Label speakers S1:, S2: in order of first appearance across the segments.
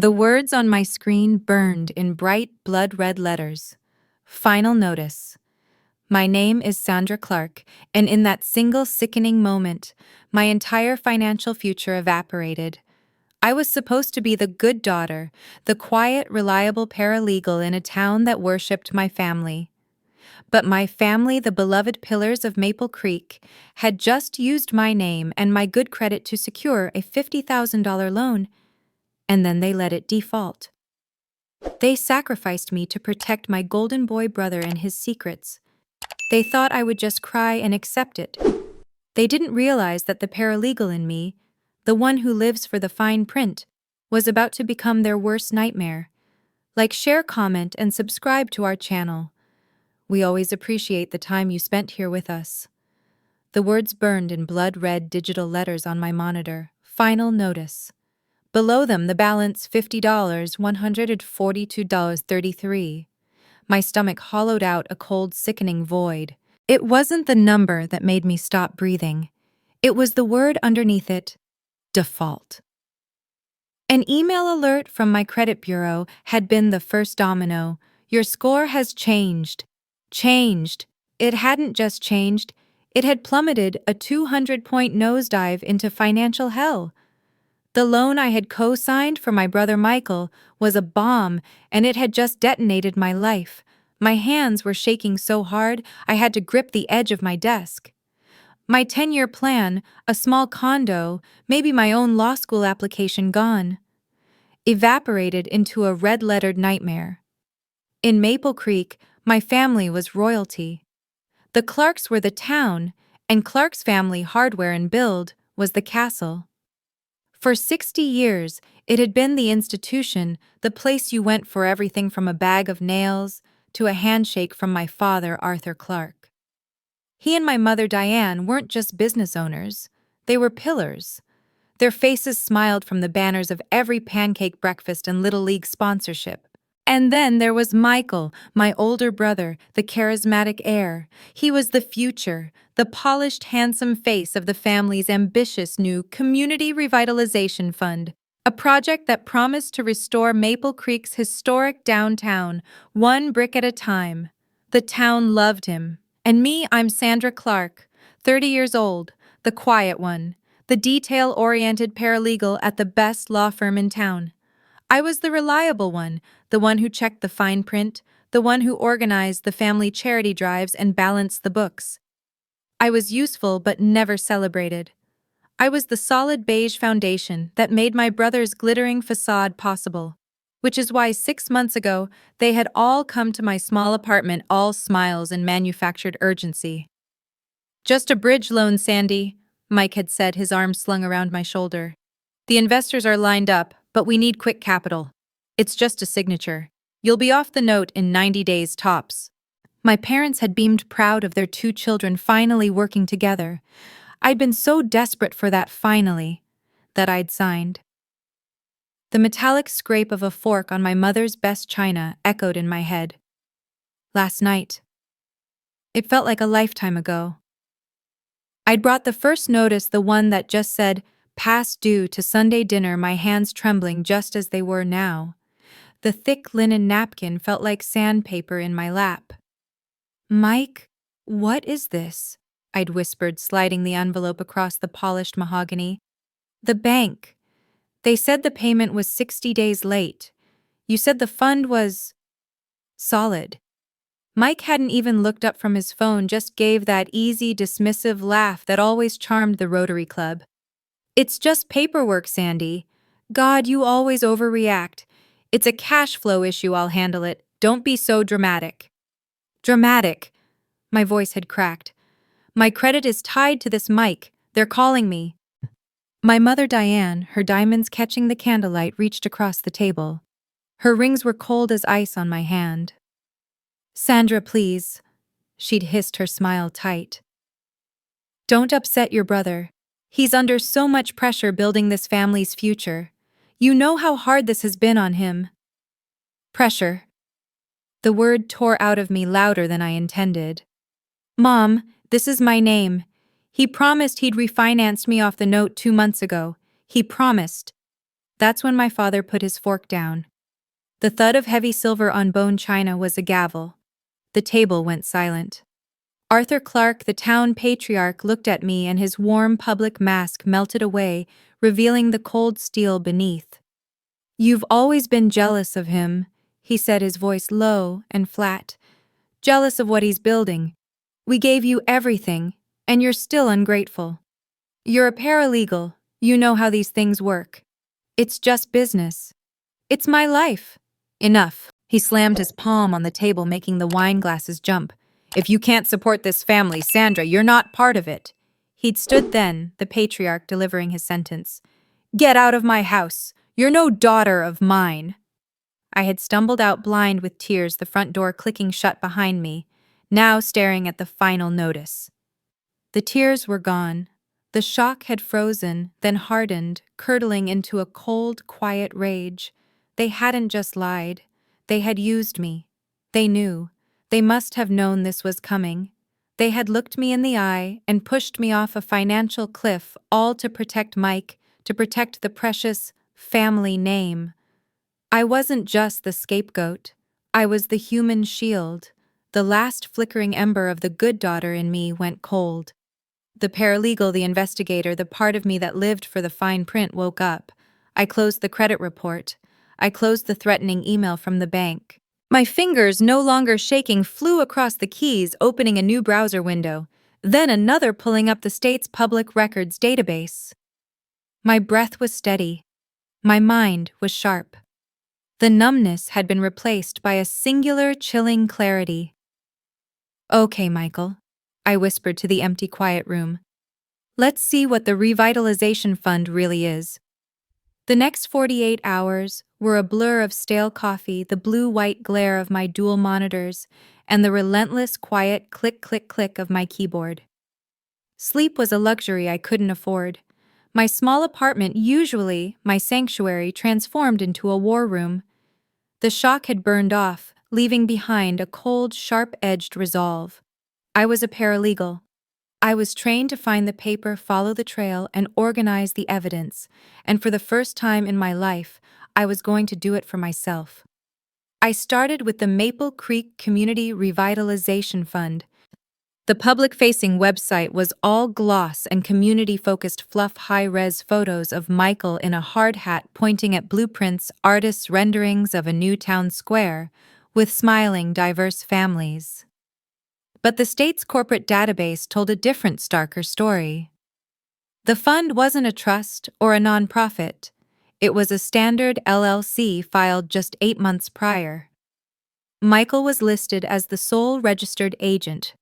S1: The words on my screen burned in bright blood-red letters. Final notice. My name is Sandra Clark, and in that single sickening moment, my entire financial future evaporated. I was supposed to be the good daughter, the quiet, reliable paralegal in a town that worshipped my family. But my family, the beloved pillars of Maple Creek, had just used my name and my good credit to secure a $50,000 loan, and then they let it default. They sacrificed me to protect my golden boy brother and his secrets. They thought I would just cry and accept it. They didn't realize that the paralegal in me, the one who lives for the fine print, was about to become their worst nightmare. Like, share, comment, and subscribe to our channel. We always appreciate the time you spent here with us. The words burned in blood-red digital letters on my monitor. Final notice. Below them, the balance $50, $142.33. My stomach hollowed out a cold, sickening void. It wasn't the number that made me stop breathing. It was the word underneath it: default. An email alert from my credit bureau had been the first domino. Your score has changed. Changed. It hadn't just changed. It had plummeted a 200-point nosedive into financial hell. The loan I had co-signed for my brother Michael was a bomb, and it had just detonated my life. My hands were shaking so hard I had to grip the edge of my desk. My 10-year plan, a small condo, maybe my own law school application gone, evaporated into a red-lettered nightmare. In Maple Creek, my family was royalty. The Clarks were the town, and Clark's Family Hardware and Build was the castle. For 60 years, it had been the institution, the place you went for everything from a bag of nails to a handshake from my father, Arthur Clark. He and my mother, Diane, weren't just business owners. They were pillars. Their faces smiled from the banners of every pancake breakfast and Little League sponsorship. And then there was Michael, my older brother, the charismatic heir. He was the future, the polished, handsome face of the family's ambitious new Community Revitalization Fund, a project that promised to restore Maple Creek's historic downtown, one brick at a time. The town loved him. And me, I'm Sandra Clark, 30 years old, the quiet one, the detail-oriented paralegal at the best law firm in town. I was the reliable one, the one who checked the fine print, the one who organized the family charity drives and balanced the books. I was useful but never celebrated. I was the solid beige foundation that made my brother's glittering facade possible, which is why 6 months ago they had all come to my small apartment, all smiles and manufactured urgency. "Just a bridge loan, Sandy," Mike had said, his arm slung around my shoulder. "The investors are lined up, but we need quick capital. It's just a signature. You'll be off the note in 90 days tops." My parents had beamed proud of their 2 children finally working together. I'd been so desperate for that finally that I'd signed. The metallic scrape of a fork on my mother's best china echoed in my head. Last night. It felt like a lifetime ago. I'd brought the first notice, the one that just said, "Past due," to Sunday dinner, my hands trembling just as they were now. The thick linen napkin felt like sandpaper in my lap. "Mike, what is this?" I'd whispered, sliding the envelope across the polished mahogany. "The bank. They said the payment was 60 days late. You said the fund was solid." Mike hadn't even looked up from his phone, just gave that easy, dismissive laugh that always charmed the Rotary Club. "It's just paperwork, Sandy. God, you always overreact. It's a cash flow issue, I'll handle it. Don't be so dramatic." Dramatic? My voice had cracked. "My credit is tied to this Mike. They're calling me." My mother, Diane, her diamonds catching the candlelight, reached across the table. Her rings were cold as ice on my hand. "Sandra, please." She'd hissed, her smile tight. "Don't upset your brother. He's under so much pressure building this family's future. You know how hard this has been on him." Pressure. The word tore out of me louder than I intended. "Mom, this is my name. He promised he'd refinanced me off the note 2 months ago. He promised." That's when my father put his fork down. The thud of heavy silver on bone china was a gavel. The table went silent. Arthur Clark, the town patriarch, looked at me and his warm public mask melted away, revealing the cold steel beneath. "You've always been jealous of him," he said, his voice low and flat. "Jealous of what he's building. We gave you everything, and you're still ungrateful. You're a paralegal. You know how these things work. It's just business. It's my life. Enough." He slammed his palm on the table, making the wine glasses jump. "If you can't support this family, Sandra, you're not part of it." He'd stood then, the patriarch delivering his sentence. "Get out of my house. You're no daughter of mine." I had stumbled out blind with tears, the front door clicking shut behind me, now staring at the final notice. The tears were gone. The shock had frozen, then hardened, curdling into a cold, quiet rage. They hadn't just lied. They had used me. They knew. They must have known this was coming. They had looked me in the eye and pushed me off a financial cliff, all to protect Mike, to protect the precious family name. I wasn't just the scapegoat. I was the human shield. The last flickering ember of the good daughter in me went cold. The paralegal, the investigator, the part of me that lived for the fine print woke up. I closed the credit report. I closed the threatening email from the bank. My fingers, no longer shaking, flew across the keys, opening a new browser window, then another, pulling up the state's public records database. My breath was steady. My mind was sharp. The numbness had been replaced by a singular, chilling clarity. "Okay, Michael," I whispered to the empty, quiet room. "Let's see what the revitalization fund really is." The next 48 hours were a blur of stale coffee, the blue-white glare of my dual monitors, and the relentless, quiet click-click-click of my keyboard. Sleep was a luxury I couldn't afford. My small apartment, usually my sanctuary, transformed into a war room. The shock had burned off, leaving behind a cold, sharp-edged resolve. I was a paralegal. I was trained to find the paper, follow the trail, and organize the evidence, and for the first time in my life, I was going to do it for myself. I started with the Maple Creek Community Revitalization Fund. The public-facing website was all gloss and community-focused fluff, high-res photos of Michael in a hard hat pointing at blueprints, artists' renderings of a new town square, with smiling, diverse families. But the state's corporate database told a different, starker story. The fund wasn't a trust or a nonprofit. It was a standard LLC filed just 8 months prior. Michael was listed as the sole registered agent.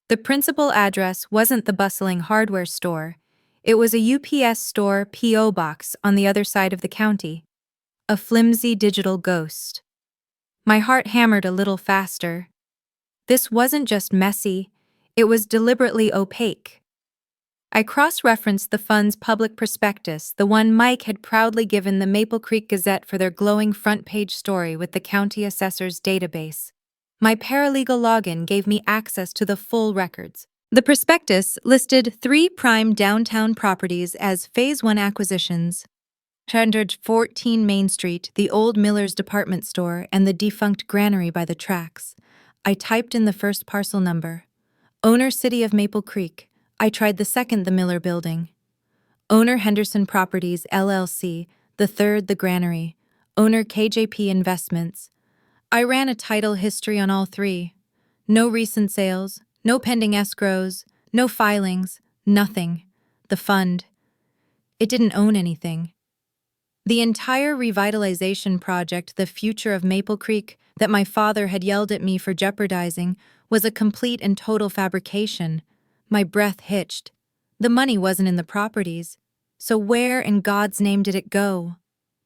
S1: The principal address wasn't the bustling hardware store. It was a UPS store P.O. box on the other side of the county. A flimsy digital ghost. My heart hammered a little faster. This wasn't just messy, it was deliberately opaque. I cross-referenced the fund's public prospectus, the one Mike had proudly given the Maple Creek Gazette for their glowing front-page story, with the county assessor's database. My paralegal login gave me access to the full records. The prospectus listed 3 prime downtown properties as Phase 1 acquisitions: 114 Main Street, the old Miller's department store, and the defunct granary by the tracks. I typed in the first parcel number. Owner City of Maple Creek. I tried the second, the Miller Building. Owner Henderson Properties, LLC. The third, the granary. Owner KJP Investments. I ran a title history on all 3. No recent sales, no pending escrows, no filings, nothing. The fund. It didn't own anything. The entire revitalization project, the future of Maple Creek, that my father had yelled at me for jeopardizing, was a complete and total fabrication. My breath hitched. The money wasn't in the properties. So where in God's name did it go?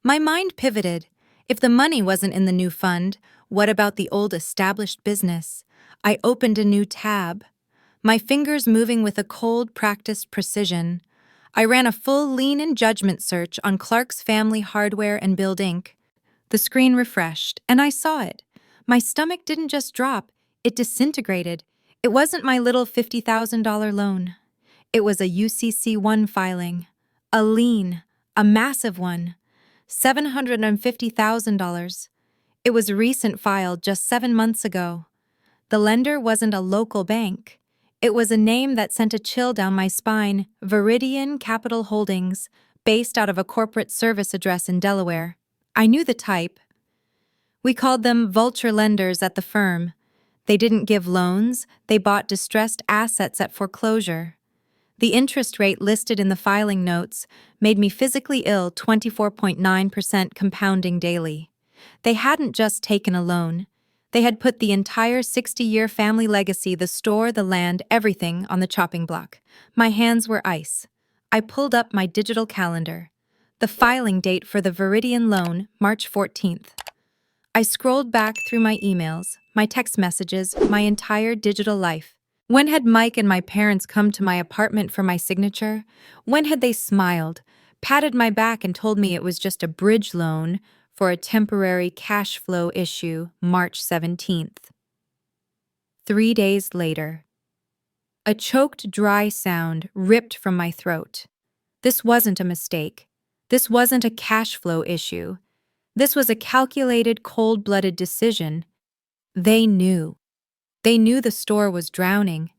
S1: My mind pivoted. If the money wasn't in the new fund, what about the old established business? I opened a new tab, my fingers moving with a cold, practiced precision. I ran a full lean and judgment search on Clark's Family Hardware and Build Inc. The screen refreshed, and I saw it. My stomach didn't just drop, it disintegrated. It wasn't my little $50,000 loan. It was a UCC-1 filing. A lien, a massive one. $750,000. It was recent filed just 7 months ago. The lender wasn't a local bank. It was a name that sent a chill down my spine, Viridian Capital Holdings, based out of a corporate service address in Delaware. I knew the type. We called them vulture lenders at the firm. They didn't give loans, they bought distressed assets at foreclosure. The interest rate listed in the filing notes made me physically ill, 24.9% compounding daily. They hadn't just taken a loan. They had put the entire 60-year family legacy, the store, the land, everything on the chopping block. My hands were ice. I pulled up my digital calendar. The filing date for the Viridian loan, March 14th. I scrolled back through my emails, my text messages, my entire digital life. When had Mike and my parents come to my apartment for my signature? When had they smiled, patted my back and told me it was just a bridge loan for a temporary cash flow issue, March 17th? 3 days later. A choked, dry sound ripped from my throat. This wasn't a mistake. This wasn't a cash flow issue. This was a calculated, cold-blooded decision. They knew. They knew the store was drowning.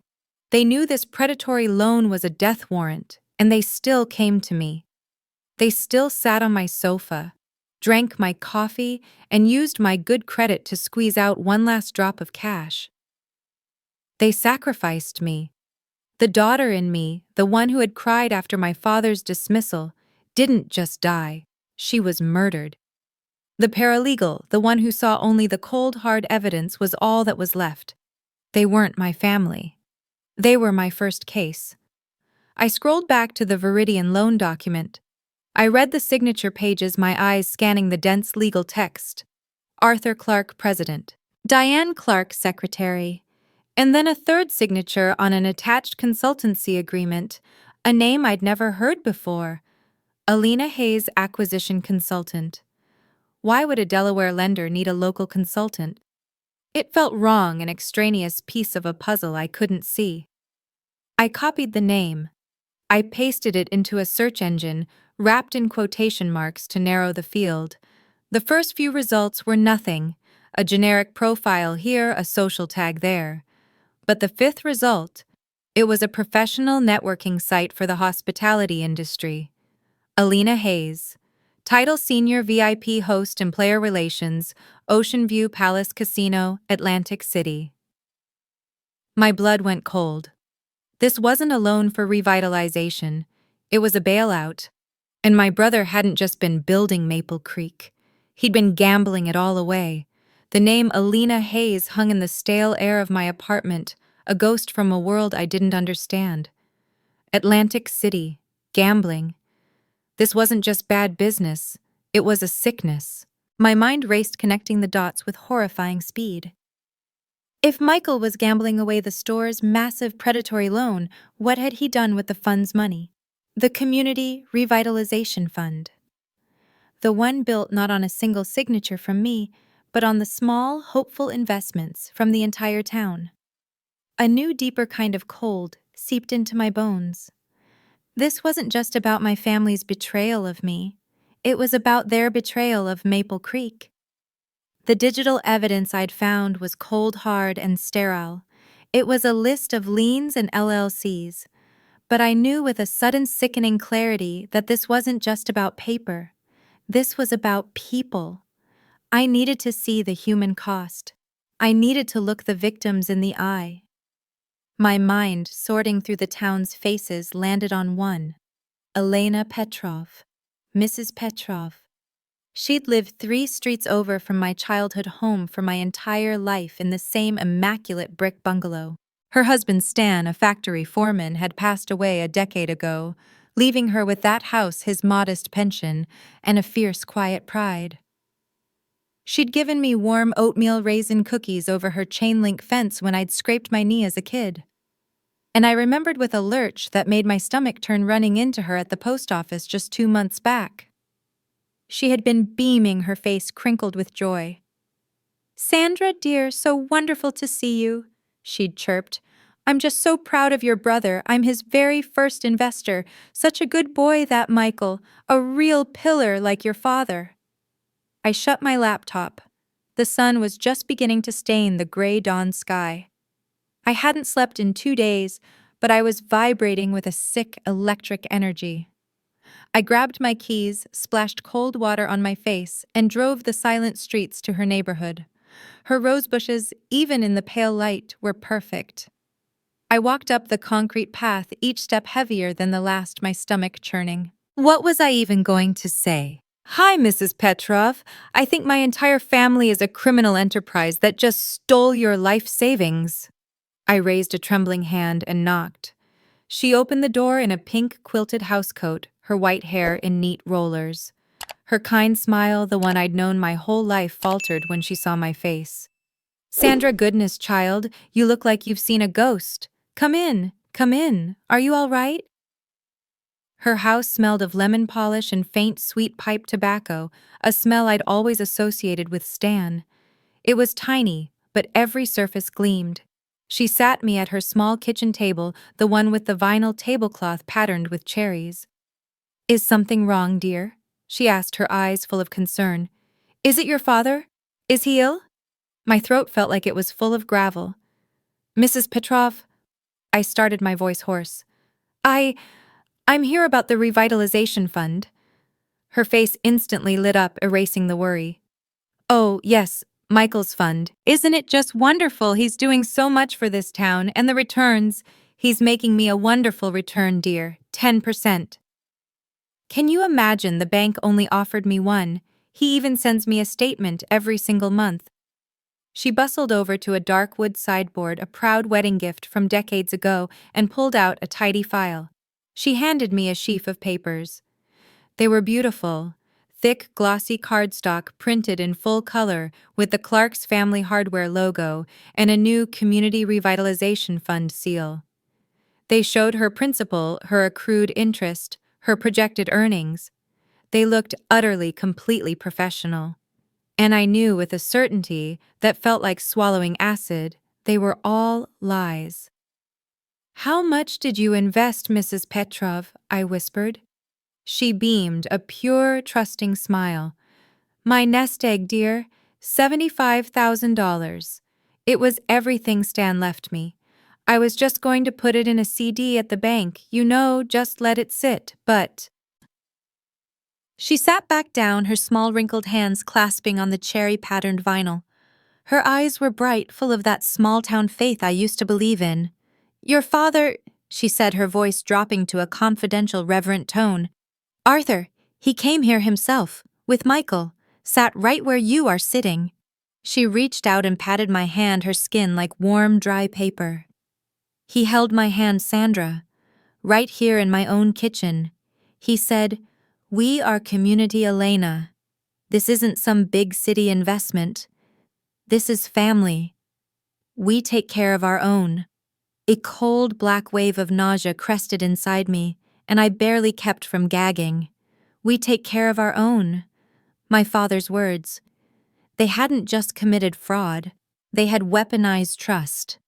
S1: They knew this predatory loan was a death warrant, and they still came to me. They still sat on my sofa, drank my coffee, and used my good credit to squeeze out one last drop of cash. They sacrificed me. The daughter in me, the one who had cried after my father's dismissal, didn't just die. She was murdered. The paralegal, the one who saw only the cold, hard evidence, was all that was left. They weren't my family. They were my first case. I scrolled back to the Viridian loan document. I read the signature pages, my eyes scanning the dense legal text. Arthur Clark, President. Diane Clark, Secretary. And then a third signature on an attached consultancy agreement, a name I'd never heard before. Alina Hayes, Acquisition Consultant. Why would a Delaware lender need a local consultant? It felt wrong, an extraneous piece of a puzzle I couldn't see. I copied the name. I pasted it into a search engine, wrapped in quotation marks to narrow the field. The first few results were nothing, a generic profile here, a social tag there. But the fifth result, it was a professional networking site for the hospitality industry. Alina Hayes. Title Senior VIP Host and Player Relations, Ocean View Palace Casino, Atlantic City. My blood went cold. This wasn't a loan for revitalization. It was a bailout. And my brother hadn't just been building Maple Creek. He'd been gambling it all away. The name Alina Hayes hung in the stale air of my apartment, a ghost from a world I didn't understand. Atlantic City, gambling. This wasn't just bad business, it was a sickness. My mind raced, connecting the dots with horrifying speed. If Michael was gambling away the store's massive predatory loan, what had he done with the fund's money? The Community Revitalization Fund. The one built not on a single signature from me, but on the small, hopeful investments from the entire town. A new, deeper kind of cold seeped into my bones. This wasn't just about my family's betrayal of me. It was about their betrayal of Maple Creek. The digital evidence I'd found was cold, hard, and sterile. It was a list of liens and LLCs. But I knew with a sudden sickening clarity that this wasn't just about paper. This was about people. I needed to see the human cost. I needed to look the victims in the eye. My mind, sorting through the town's faces, landed on one. Elena Petrov. Mrs. Petrov. She'd lived 3 streets over from my childhood home for my entire life in the same immaculate brick bungalow. Her husband Stan, a factory foreman, had passed away a decade ago, leaving her with that house, his modest pension, and a fierce, quiet pride. She'd given me warm oatmeal raisin cookies over her chain-link fence when I'd scraped my knee as a kid. And I remembered with a lurch that made my stomach turn running into her at the post office just 2 months back. She had been beaming, her face crinkled with joy. "Sandra, dear, so wonderful to see you," she'd chirped. I'm just so proud of your brother. I'm his very first investor. Such a good boy, that Michael. A real pillar like your father. I shut my laptop. The sun was just beginning to stain the gray dawn sky. I hadn't slept in 2 days, but I was vibrating with a sick electric energy. I grabbed my keys, splashed cold water on my face, and drove the silent streets to her neighborhood. Her rose bushes, even in the pale light, were perfect. I walked up the concrete path, each step heavier than the last, my stomach churning. What was I even going to say? Hi, Mrs. Petrov. I think my entire family is a criminal enterprise that just stole your life savings. I raised a trembling hand and knocked. She opened the door in a pink quilted housecoat, her white hair in neat rollers. Her kind smile, the one I'd known my whole life, faltered when she saw my face. Sandra, goodness, child, you look like you've seen a ghost. Come in, come in. Are you all right? Her house smelled of lemon polish and faint sweet pipe tobacco, a smell I'd always associated with Stan. It was tiny, but every surface gleamed. She sat me at her small kitchen table, the one with the vinyl tablecloth patterned with cherries. Is something wrong, dear? She asked, her eyes full of concern. Is it your father? Is he ill? My throat felt like it was full of gravel. Mrs. Petrov, I started, my voice hoarse. I'm here about the revitalization fund. Her face instantly lit up, erasing the worry. Oh, yes, Michael's fund. Isn't it just wonderful? He's doing so much for this town, and the returns. He's making me a wonderful return, dear. 10%. Can you imagine, the bank only offered me one? He even sends me a statement every single month. She bustled over to a dark wood sideboard, a proud wedding gift from decades ago, and pulled out a tidy file. She handed me a sheaf of papers. They were beautiful. Thick, glossy cardstock printed in full color with the Clark's Family Hardware logo and a new Community Revitalization Fund seal. They showed her principal, her accrued interest, her projected earnings. They looked utterly, completely professional. And I knew with a certainty that felt like swallowing acid, they were all lies. How much did you invest, Mrs. Petrov? I whispered. She beamed, a pure, trusting smile. My nest egg, dear, $75,000. It was everything Stan left me. I was just going to put it in a CD at the bank, just let it sit, but... She sat back down, her small wrinkled hands clasping on the cherry-patterned vinyl. Her eyes were bright, full of that small-town faith I used to believe in. Your father, she said, her voice dropping to a confidential, reverent tone. Arthur, he came here himself, with Michael, sat right where you are sitting. She reached out and patted my hand, her skin like warm, dry paper. He held my hand, Sandra, right here in my own kitchen. He said, we are Community Elena. This isn't some big city investment. This is family. We take care of our own. A cold black wave of nausea crested inside me, and I barely kept from gagging. We take care of our own. My father's words. They hadn't just committed fraud. They had weaponized trust.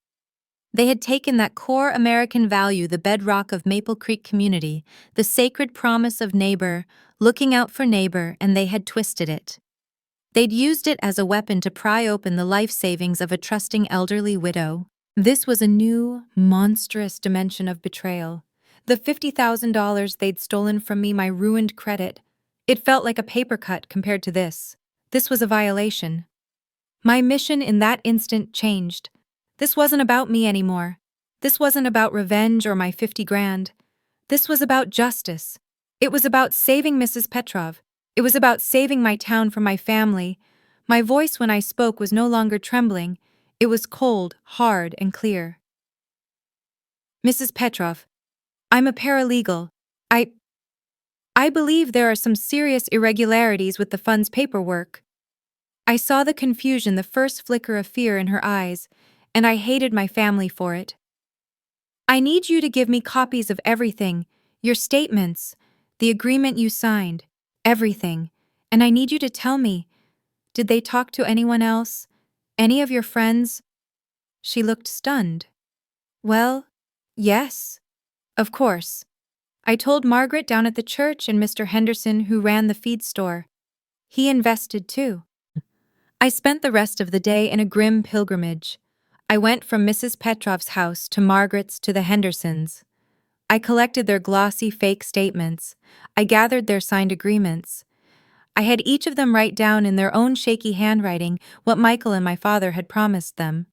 S1: They had taken that core American value, the bedrock of Maple Creek community, the sacred promise of neighbor, looking out for neighbor, and they had twisted it. They'd used it as a weapon to pry open the life savings of a trusting elderly widow. This was a new, monstrous dimension of betrayal. The $50,000 they'd stolen from me, my ruined credit. It felt like a paper cut compared to this. This was a violation. My mission in that instant changed. This wasn't about me anymore. This wasn't about revenge or my 50 grand. This was about justice. It was about saving Mrs. Petrov. It was about saving my town from my family. My voice when I spoke was no longer trembling. It was cold, hard, and clear. Mrs. Petrov, I'm a paralegal. I believe there are some serious irregularities with the fund's paperwork. I saw the confusion, the first flicker of fear in her eyes, and I hated my family for it. I need you to give me copies of everything, your statements, the agreement you signed, everything, and I need you to tell me, did they talk to anyone else? Any of your friends? She looked stunned. Well, yes, of course. I told Margaret down at the church and Mr. Henderson, who ran the feed store. He invested too. I spent the rest of the day in a grim pilgrimage. I went from Mrs. Petrov's house to Margaret's to the Hendersons'. I collected their glossy fake statements. I gathered their signed agreements. I had each of them write down in their own shaky handwriting what Michael and my father had promised them.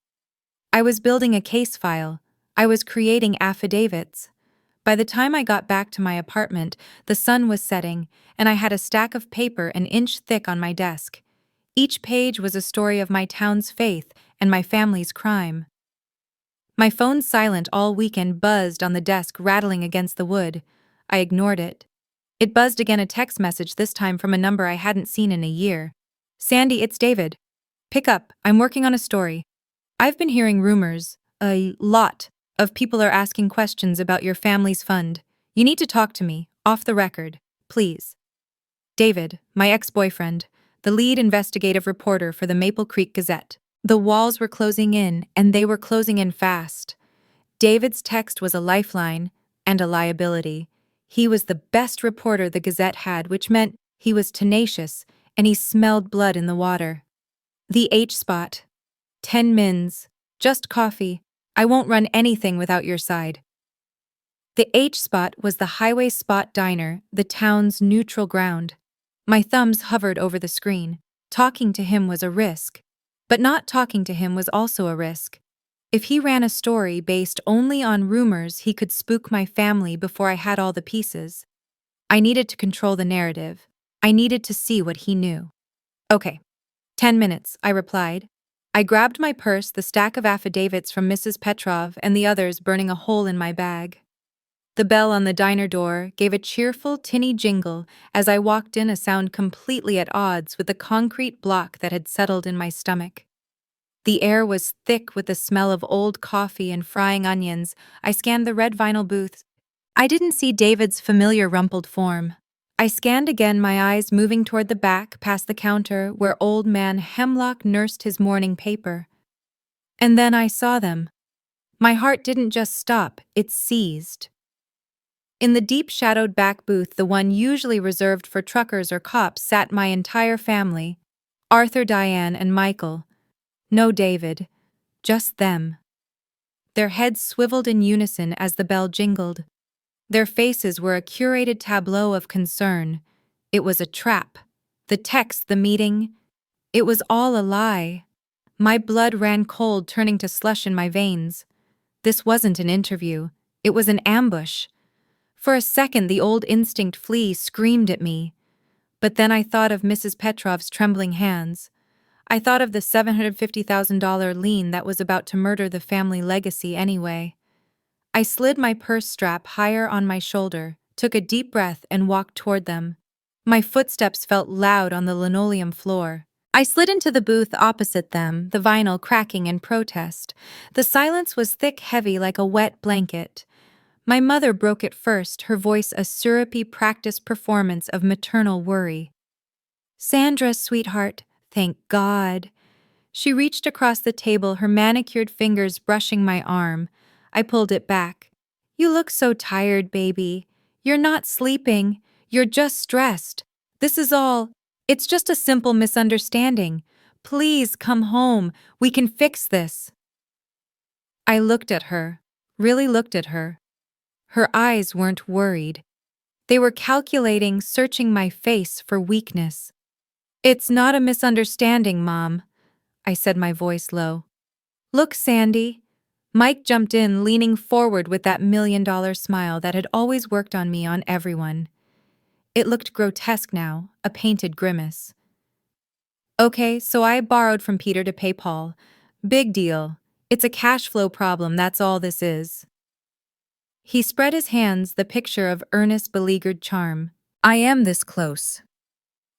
S1: I was building a case file. I was creating affidavits. By the time I got back to my apartment, the sun was setting, and I had a stack of paper an inch thick on my desk. Each page was a story of my town's faith and my family's crime. My phone, silent all weekend, buzzed on the desk, rattling against the wood. I ignored it. It buzzed again, a text message, this time from a number I hadn't seen in a year. "Sandy, it's David. Pick up, I'm working on a story. I've been hearing rumors, a lot, of people are asking questions about your family's fund. You need to talk to me, off the record, please. David, my ex-boyfriend, the lead investigative reporter for the Maple Creek Gazette." The walls were closing in, and they were closing in fast. David's text was a lifeline and a liability. He was the best reporter the Gazette had, which meant he was tenacious, and he smelled blood in the water. The H-spot. 10 mins. Just coffee. I won't run anything without your side. The H-spot was the Highway Spot Diner, the town's neutral ground. My thumbs hovered over the screen. Talking to him was a risk. But not talking to him was also a risk. If he ran a story based only on rumors, he could spook my family before I had all the pieces. I needed to control the narrative. I needed to see what he knew. "Okay. 10 minutes, I replied. I grabbed my purse, the stack of affidavits from Mrs. Petrov and the others burning a hole in my bag. The bell on the diner door gave a cheerful, tinny jingle as I walked in, a sound completely at odds with the concrete block that had settled in my stomach. The air was thick with the smell of old coffee and frying onions. I scanned the red vinyl booths. I didn't see David's familiar rumpled form. I scanned again, my eyes moving toward the back, past the counter where old man Hemlock nursed his morning paper. And then I saw them. My heart didn't just stop, it seized. In the deep-shadowed back booth, the one usually reserved for truckers or cops, sat my entire family: Arthur, Diane, and Michael. No David, just them. Their heads swiveled in unison as the bell jingled. Their faces were a curated tableau of concern. It was a trap. The text, the meeting, it was all a lie. My blood ran cold, turning to slush in my veins. This wasn't an interview. It was an ambush. For a second, the old instinct flea screamed at me. But then I thought of Mrs. Petrov's trembling hands. I thought of the $750,000 lien that was about to murder the family legacy anyway. I slid my purse strap higher on my shoulder, took a deep breath, and walked toward them. My footsteps felt loud on the linoleum floor. I slid into the booth opposite them, the vinyl cracking in protest. The silence was thick, heavy like a wet blanket. My mother broke it first, her voice a syrupy practice performance of maternal worry. "Sandra, sweetheart, thank God." She reached across the table, her manicured fingers brushing my arm. I pulled it back. "You look so tired, baby. You're not sleeping. You're just stressed. This is all. It's just a simple misunderstanding. Please come home. We can fix this." I looked at her, really looked at her. Her eyes weren't worried. They were calculating, searching my face for weakness. "It's not a misunderstanding, Mom," I said, my voice low. "Look, Sandy." Mike jumped in, leaning forward with that $1,000,000 smile that had always worked on me, on everyone. It looked grotesque now, a painted grimace. "Okay, so I borrowed from Peter to pay Paul. Big deal. It's a cash flow problem, that's all this is." He spread his hands, the picture of earnest, beleaguered charm. "I am this close."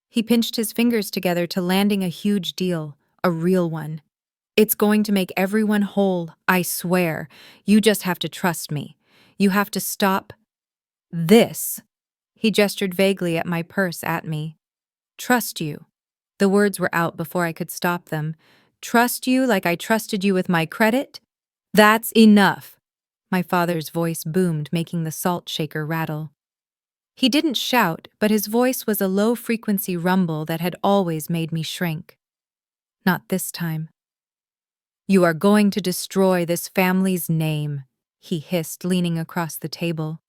S1: He pinched his fingers together to landing a huge deal, a real one. "It's going to make everyone whole, I swear. You just have to trust me. You have to stop this." He gestured vaguely at my purse, at me. "Trust you." The words were out before I could stop them. "Trust you like I trusted you with my credit? That's enough." My father's voice boomed, making the salt shaker rattle. He didn't shout, but his voice was a low-frequency rumble that had always made me shrink. Not this time. "You are going to destroy this family's name," he hissed, leaning across the table.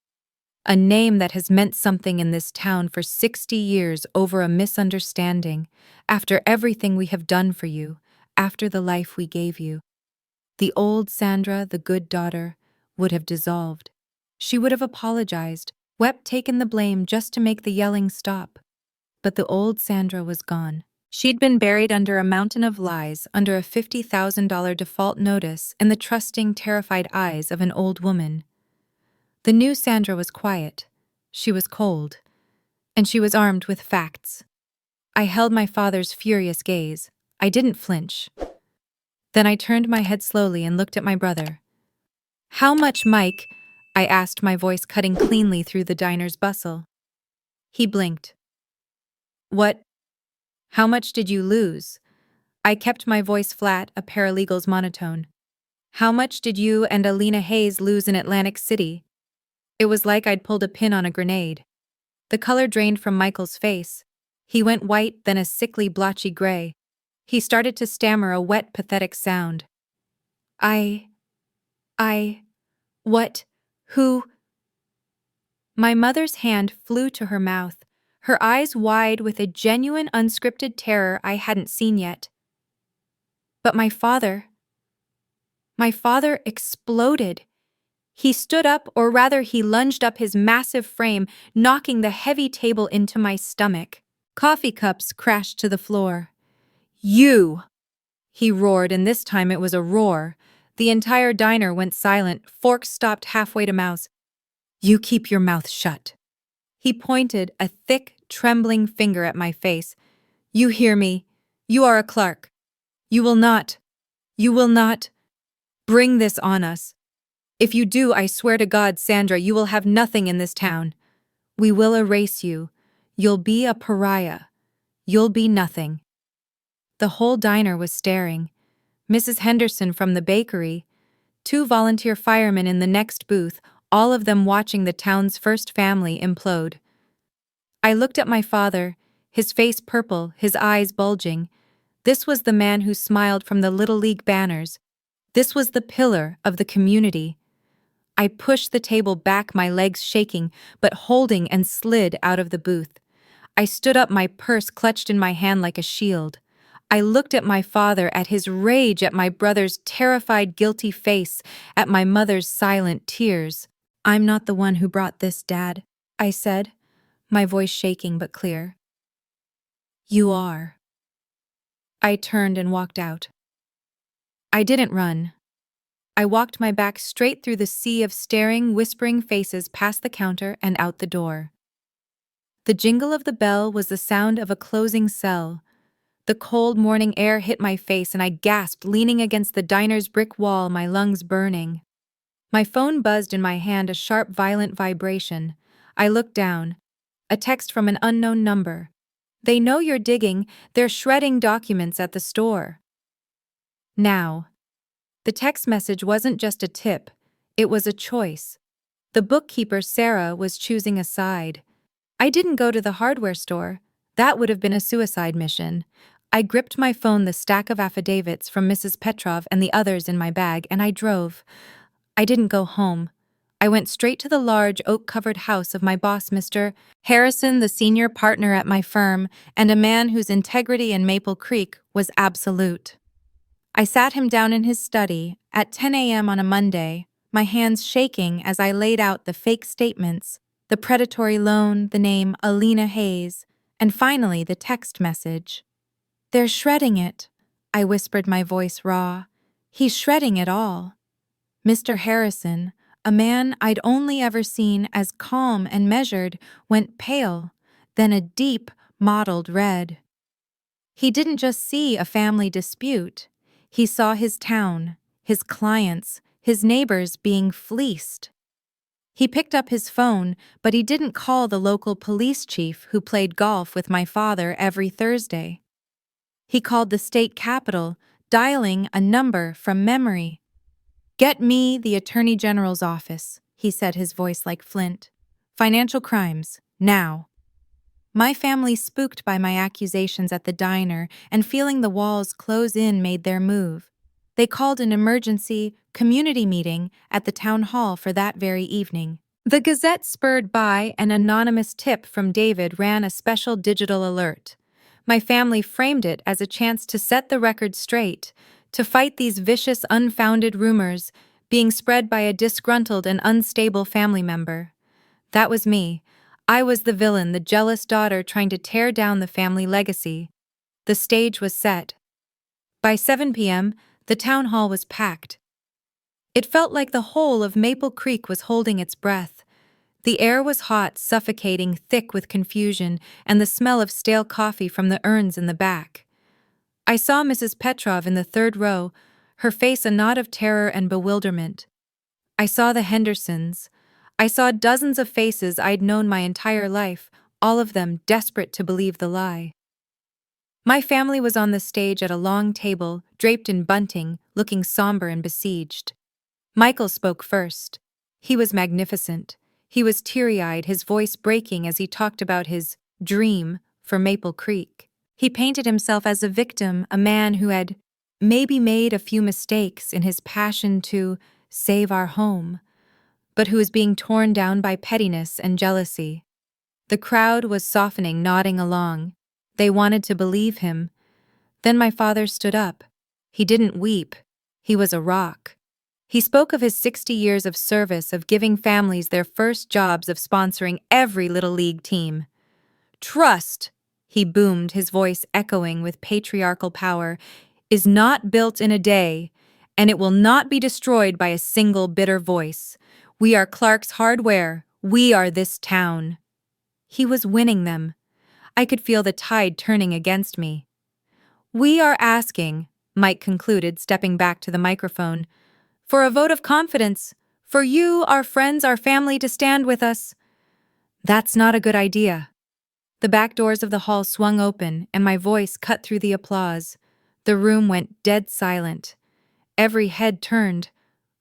S1: "A name that has meant something in this town for 60 years over a misunderstanding, after everything we have done for you, after the life we gave you." The old Sandra, the good daughter, would have dissolved. She would have apologized, wept, taken the blame just to make the yelling stop. But the old Sandra was gone. She'd been buried under a mountain of lies, under a $50,000 default notice and the trusting, terrified eyes of an old woman. The new Sandra was quiet. She was cold. And she was armed with facts. I held my father's furious gaze. I didn't flinch. Then I turned my head slowly and looked at my brother. "How much, Mike?" I asked, my voice cutting cleanly through the diner's bustle. He blinked. "What? How much did you lose?" I kept my voice flat, a paralegal's monotone. "How much did you and Alina Hayes lose in Atlantic City?" It was like I'd pulled a pin on a grenade. The color drained from Michael's face. He went white, then a sickly, blotchy gray. He started to stammer a wet, pathetic sound. What? Who?" My mother's hand flew to her mouth, her eyes wide with a genuine, unscripted terror I hadn't seen yet. But my father exploded. He stood up, or rather he lunged up his massive frame, knocking the heavy table into my stomach. Coffee cups crashed to the floor. "You!" he roared, and this time it was a roar. The entire diner went silent, forks stopped halfway to mouths. "You keep your mouth shut." He pointed a thick, trembling finger at my face. "You hear me? You are a clerk. You will not bring this on us. If you do, I swear to God, Sandra, you will have nothing in this town. We will erase you. You'll be a pariah. You'll be nothing." The whole diner was staring. Mrs. Henderson from the bakery, 2 volunteer firemen in the next booth, all of them watching the town's first family implode. I looked at my father, his face purple, his eyes bulging. This was the man who smiled from the Little League banners. This was the pillar of the community. I pushed the table back, my legs shaking, but holding, and slid out of the booth. I stood up, my purse clutched in my hand like a shield. I looked at my father, at his rage, at my brother's terrified, guilty face, at my mother's silent tears. "I'm not the one who brought this, Dad," I said, my voice shaking but clear. "You are." I turned and walked out. I didn't run. I walked my back straight through the sea of staring, whispering faces, past the counter and out the door. The jingle of the bell was the sound of a closing cell. The cold morning air hit my face and I gasped, leaning against the diner's brick wall, my lungs burning. My phone buzzed in my hand, a sharp, violent vibration. I looked down. A text from an unknown number. "They know you're digging. They're shredding documents at the store now." The text message wasn't just a tip. It was a choice. The bookkeeper, Sarah, was choosing a side. I didn't go to the hardware store. That would have been a suicide mission. I gripped my phone, the stack of affidavits from Mrs. Petrov and the others in my bag, and I drove. I didn't go home. I went straight to the large, oak-covered house of my boss, Mr. Harrison, the senior partner at my firm, and a man whose integrity in Maple Creek was absolute. I sat him down in his study at 10 a.m. on a Monday, my hands shaking as I laid out the fake statements, the predatory loan, the name Alina Hayes, and finally the text message. "They're shredding it," I whispered, my voice raw. "He's shredding it all." Mr. Harrison, a man I'd only ever seen as calm and measured, went pale, then a deep, mottled red. He didn't just see a family dispute. He saw his town, his clients, his neighbors being fleeced. He picked up his phone, but he didn't call the local police chief who played golf with my father every Thursday. He called the state capitol, dialing a number from memory. "Get me the Attorney General's office," he said, his voice like flint. "Financial crimes, now." My family, spooked by my accusations at the diner and feeling the walls close in, made their move. They called an emergency community meeting at the town hall for that very evening. The Gazette, spurred by an anonymous tip from David, ran a special digital alert. My family framed it as a chance to set the record straight, to fight these vicious, unfounded rumors being spread by a disgruntled and unstable family member. That was me. I was the villain, the jealous daughter trying to tear down the family legacy. The stage was set. By 7 p.m., the town hall was packed. It felt like the whole of Maple Creek was holding its breath. The air was hot, suffocating, thick with confusion and the smell of stale coffee from the urns in the back. I saw Mrs. Petrov in the third row, her face a knot of terror and bewilderment. I saw the Hendersons. I saw dozens of faces I'd known my entire life, all of them desperate to believe the lie. My family was on the stage at a long table, draped in bunting, looking somber and besieged. Michael spoke first. He was magnificent. He was teary-eyed, his voice breaking as he talked about his dream for Maple Creek. He painted himself as a victim, a man who had maybe made a few mistakes in his passion to save our home, but who was being torn down by pettiness and jealousy. The crowd was softening, nodding along. They wanted to believe him. Then my father stood up. He didn't weep. He was a rock. He spoke of his 60 years of service, of giving families their first jobs, of sponsoring every Little League team. "Trust," he boomed, his voice echoing with patriarchal power, "is not built in a day, and it will not be destroyed by a single bitter voice. We are Clark's Hardware. We are this town." He was winning them. I could feel the tide turning against me. "We are asking," Mike concluded, stepping back to the microphone, "for a vote of confidence, for you, our friends, our family, to stand with us." "That's not a good idea." The back doors of the hall swung open, and my voice cut through the applause. The room went dead silent. Every head turned.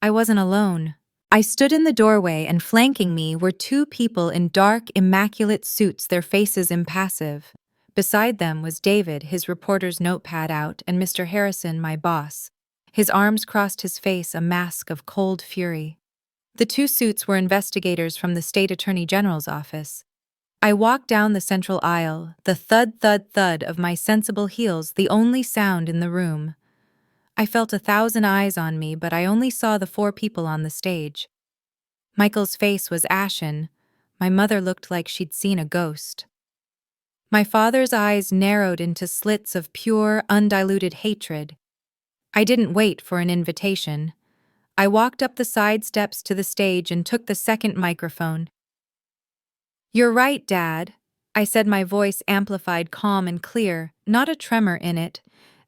S1: I wasn't alone. I stood in the doorway, and flanking me were two people in dark, immaculate suits, their faces impassive. Beside them was David, his reporter's notepad out, and Mr. Harrison, my boss. His arms crossed his face, a mask of cold fury. The two suits were investigators from the state attorney general's office. I walked down the central aisle, the thud, thud, thud of my sensible heels the only sound in the room. I felt 1,000 eyes on me, but I only saw the 4 people on the stage. Michael's face was ashen. My mother looked like she'd seen a ghost. My father's eyes narrowed into slits of pure, undiluted hatred. I didn't wait for an invitation. I walked up the side steps to the stage and took the second microphone. "You're right, Dad," I said, my voice amplified, calm and clear, not a tremor in it.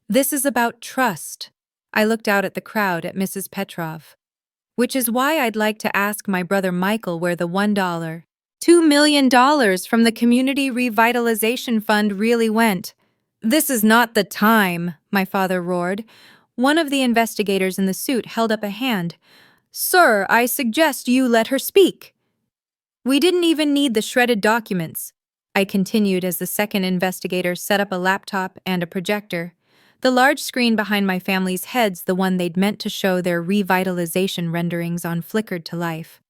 S1: "This is about trust." I looked out at the crowd, at Mrs. Petrov. "Which is why I'd like to ask my brother Michael where the $1, $2 million from the Community Revitalization Fund really went." "This is not the time," my father roared. One of the investigators in the suit held up a hand. "Sir, I suggest you let her speak." "We didn't even need the shredded documents," I continued as the second investigator set up a laptop and a projector. The large screen behind my family's heads, the one they'd meant to show their revitalization renderings on, flickered to life.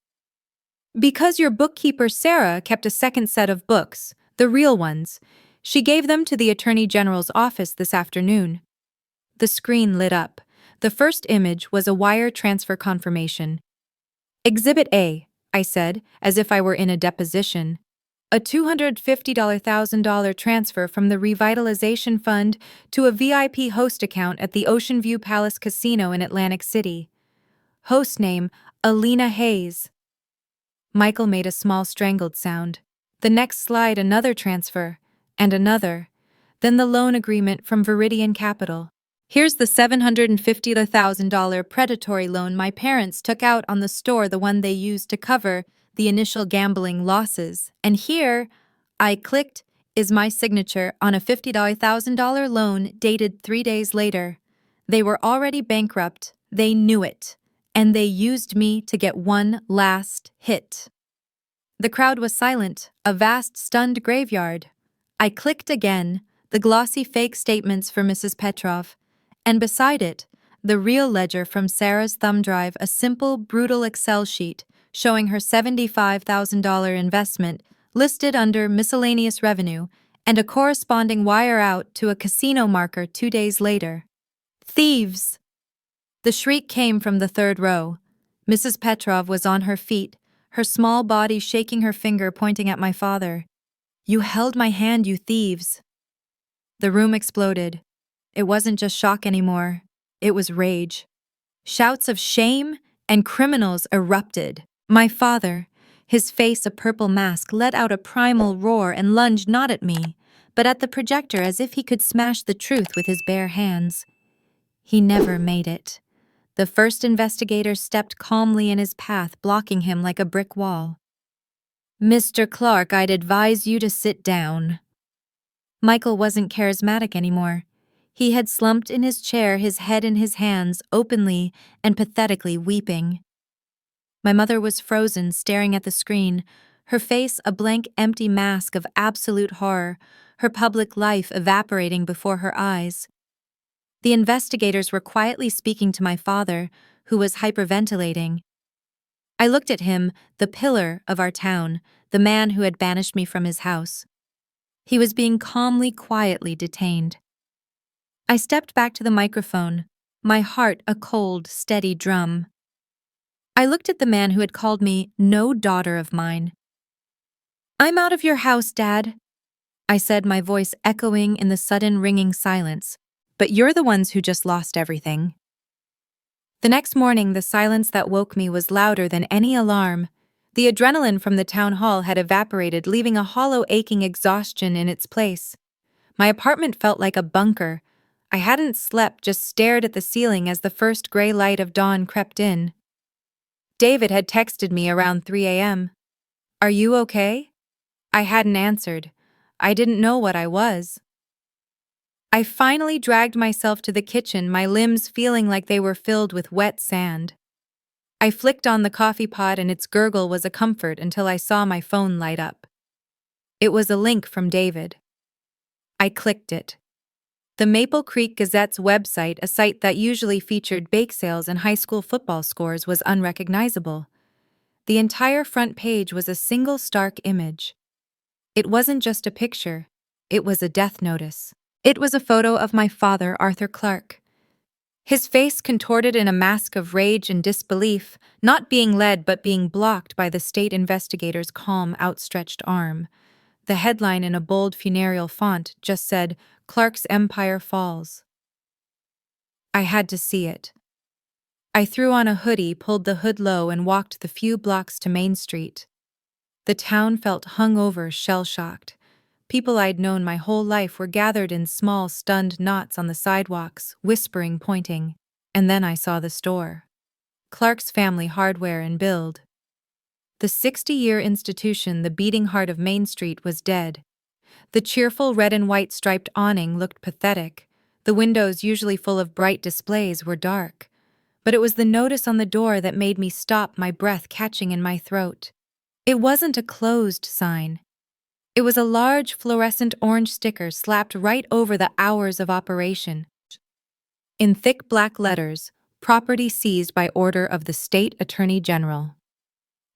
S1: "Because your bookkeeper Sarah kept a second set of books, the real ones. She gave them to the Attorney General's office this afternoon." The screen lit up. The first image was a wire transfer confirmation. "Exhibit A," I said, as if I were in a deposition. "A $250,000 transfer from the Revitalization Fund to a VIP host account at the Ocean View Palace Casino in Atlantic City. Host name, Alina Hayes." Michael made a small strangled sound. The next slide, another transfer, and another. Then the loan agreement from Viridian Capital. "Here's the $750,000 predatory loan my parents took out on the store, the one they used to cover the initial gambling losses. And here," I clicked, "is my signature on a $50,000 loan dated 3 days later. They were already bankrupt. They knew it. and they used me to get one last hit. The crowd was silent, a vast, stunned graveyard. I clicked again, the glossy fake statements for Mrs. Petrov, and beside it, the real ledger from Sarah's thumb drive, a simple, brutal Excel sheet showing her $75,000 investment listed under miscellaneous revenue and a corresponding wire out to a casino marker 2 days later. Thieves! The shriek came from the third row. Mrs. Petrov was on her feet, her small body shaking, her finger pointing at my father. "You held my hand, you thieves." The room exploded. It wasn't just shock anymore. It was rage. Shouts of shame and criminals erupted. My father, his face a purple mask, let out a primal roar and lunged not at me, but at the projector as if he could smash the truth with his bare hands. He never made it. The first investigator stepped calmly in his path, blocking him like a brick wall. "Mr. Clark, I'd advise you to sit down." Michael wasn't charismatic anymore. He had slumped in his chair, his head in his hands, openly and pathetically weeping. My mother was frozen, staring at the screen, her face a blank, empty mask of absolute horror, her public life evaporating before her eyes. The investigators were quietly speaking to my father, who was hyperventilating. I looked at him, the pillar of our town, the man who had banished me from his house. He was being calmly, quietly detained. I stepped back to the microphone, my heart a cold, steady drum. I looked at the man who had called me no daughter of mine. "I'm out of your house, Dad," I said, my voice echoing in the sudden ringing silence. "But you're the ones who just lost everything." The next morning, the silence that woke me was louder than any alarm. The adrenaline from the town hall had evaporated, leaving a hollow, aching exhaustion in its place. My apartment felt like a bunker. I hadn't slept, just stared at the ceiling as the first gray light of dawn crept in. David had texted me around 3 a.m. "Are you okay?" I hadn't answered. I didn't know what I was. I finally dragged myself to the kitchen, my limbs feeling like they were filled with wet sand. I flicked on the coffee pot and its gurgle was a comfort until I saw my phone light up. It was a link from David. I clicked it. The Maple Creek Gazette's website, a site that usually featured bake sales and high school football scores, was unrecognizable. The entire front page was a single stark image. It wasn't just a picture, it was a death notice. It was a photo of my father, Arthur Clark. His face contorted in a mask of rage and disbelief, not being led but being blocked by the state investigator's calm, outstretched arm. The headline in a bold funereal font just said, "Clark's Empire Falls." I had to see it. I threw on a hoodie, pulled the hood low, and walked the few blocks to Main Street. The town felt hungover, shell-shocked. People I'd known my whole life were gathered in small, stunned knots on the sidewalks, whispering, pointing. And then I saw the store. Clark's Family Hardware and Build. The 60-year institution, the beating heart of Main Street, was dead. The cheerful red and white striped awning looked pathetic. The windows, usually full of bright displays, were dark. But it was the notice on the door that made me stop, my breath catching in my throat. It wasn't a closed sign. It was a large fluorescent orange sticker slapped right over the hours of operation. In thick black letters, "Property seized by order of the State Attorney General."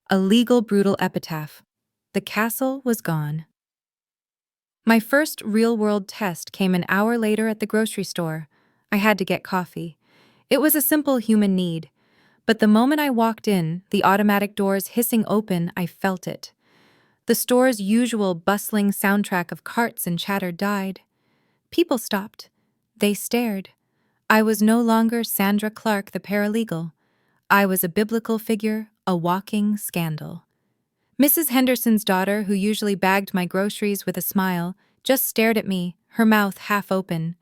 S1: A legal brutal epitaph. The castle was gone. My first real-world test came an hour later at the grocery store. I had to get coffee. It was a simple human need. But the moment I walked in, the automatic doors hissing open, I felt it. The store's usual bustling soundtrack of carts and chatter died. People stopped. They stared. I was no longer Sandra Clark, the paralegal. I was a biblical figure, a walking scandal. Mrs. Henderson's daughter, who usually bagged my groceries with a smile, just stared at me, her mouth half open.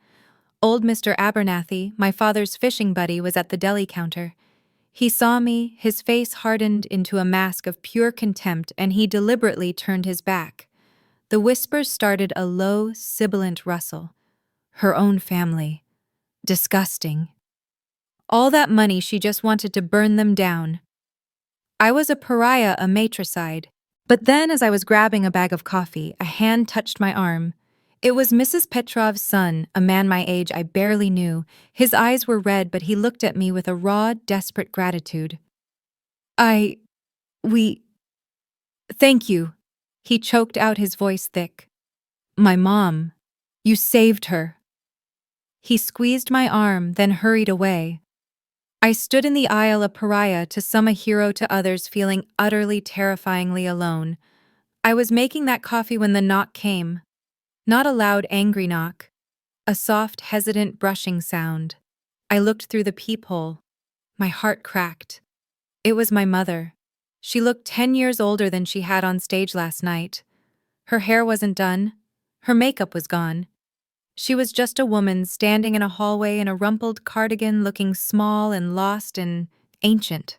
S1: Old Mr. Abernathy, my father's fishing buddy, was at the deli counter. He saw me, his face hardened into a mask of pure contempt, and he deliberately turned his back. The whispers started a low, sibilant rustle. Her own family. Disgusting. All that money, she just wanted to burn them down. I was a pariah, a matricide. But then, as I was grabbing a bag of coffee, a hand touched my arm. It was Mrs. Petrov's son, a man my age I barely knew. His eyes were red, but he looked at me with a raw, desperate gratitude. We, thank you. He choked out, his voice thick. My mom. You saved her. He squeezed my arm, then hurried away. I stood in the aisle, a pariah to some, a hero to others, feeling utterly, terrifyingly alone. I was making that coffee when the knock came. Not a loud, angry knock. A soft, hesitant brushing sound. I looked through the peephole. My heart cracked. It was my mother. She looked 10 years older than she had on stage last night. Her hair wasn't done. Her makeup was gone. She was just a woman standing in a hallway in a rumpled cardigan, looking small and lost and ancient.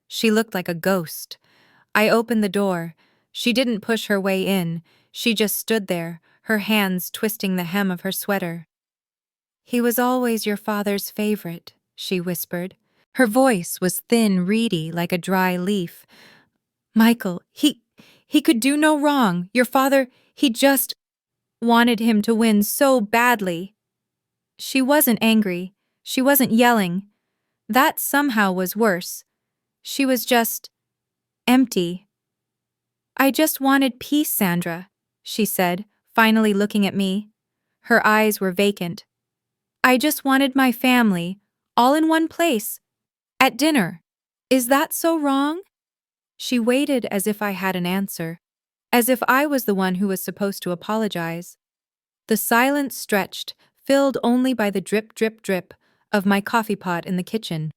S1: She looked like a ghost. I opened the door. She didn't push her way in. She just stood there, her hands twisting the hem of her sweater. He was always your father's favorite, she whispered. Her voice was thin, reedy, like a dry leaf. Michael, he could do no wrong. Your father, he just wanted him to win so badly. She wasn't angry. She wasn't yelling. That somehow was worse. She was just empty. I just wanted peace, Sandra, she said, finally looking at me. Her eyes were vacant. I just wanted my family, all in one place, at dinner. Is that so wrong? She waited as if I had an answer, as if I was the one who was supposed to apologize. The silence stretched, filled only by the drip, drip, drip of my coffee pot in the kitchen.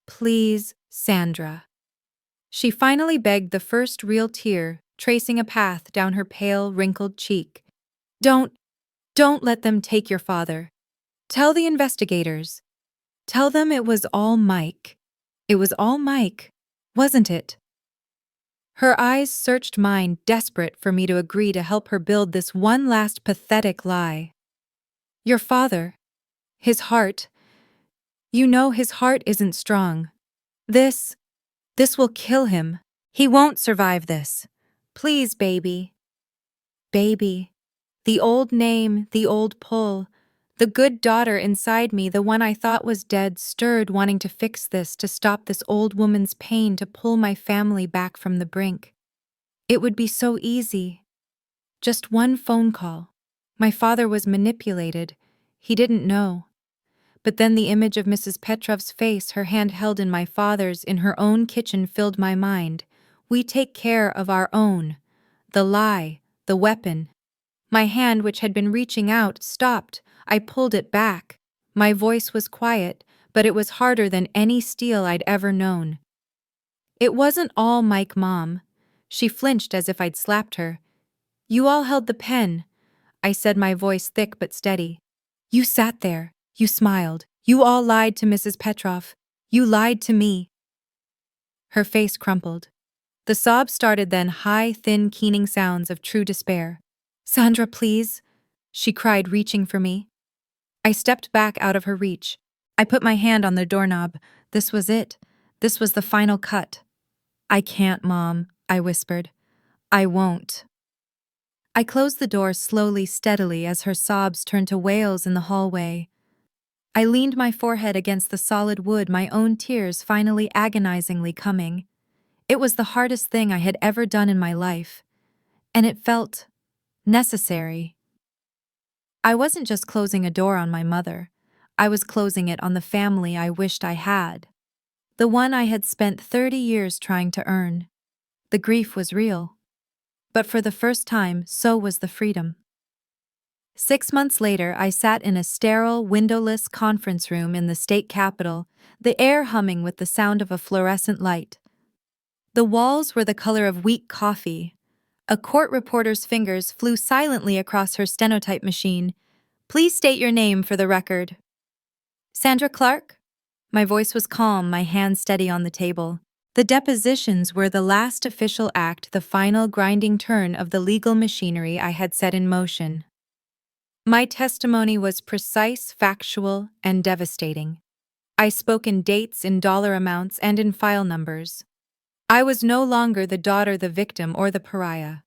S1: Please, Sandra. She finally begged, the first real tear tracing a path down her pale, wrinkled cheek. Don't let them take your father. Tell the investigators. Tell them it was all Mike. It was all Mike, wasn't it? Her eyes searched mine, desperate for me to agree to help her build this one last pathetic lie. Your father, his heart, you know his heart isn't strong. This will kill him. He won't survive this. Please, baby. Baby. The old name, the old pull. The good daughter inside me, the one I thought was dead, stirred, wanting to fix this, to stop this old woman's pain, to pull my family back from the brink. It would be so easy. Just one phone call. My father was manipulated. He didn't know. But then the image of Mrs. Petrov's face, her hand held in my father's, in her own kitchen, filled my mind. We take care of our own. The lie, the weapon. My hand, which had been reaching out, stopped. I pulled it back. My voice was quiet, but it was harder than any steel I'd ever known. It wasn't all Mike, Mom. She flinched as if I'd slapped her. You all held the pen, I said, my voice thick but steady. You sat there. You smiled. You all lied to Mrs. Petrov. You lied to me. Her face crumpled. The sobs started then, high, thin, keening sounds of true despair. Sandra, please, she cried, reaching for me. I stepped back out of her reach. I put my hand on the doorknob. This was it. This was the final cut. I can't, Mom, I whispered. I won't. I closed the door slowly, steadily, as her sobs turned to wails in the hallway. I leaned my forehead against the solid wood, my own tears finally agonizingly coming. It was the hardest thing I had ever done in my life, and it felt necessary. I wasn't just closing a door on my mother. I was closing it on the family I wished I had. The one I had spent 30 years trying to earn. The grief was real. But for the first time, so was the freedom. 6 months later, I sat in a sterile, windowless conference room in the state capitol, the air humming with the sound of a fluorescent light. The walls were the color of weak coffee. A court reporter's fingers flew silently across her stenotype machine. Please state your name for the record. Sandra Clark? My voice was calm, my hand steady on the table. The depositions were the last official act, the final grinding turn of the legal machinery I had set in motion. My testimony was precise, factual, and devastating. I spoke in dates, in dollar amounts, and in file numbers. I was no longer the daughter, the victim, or the pariah.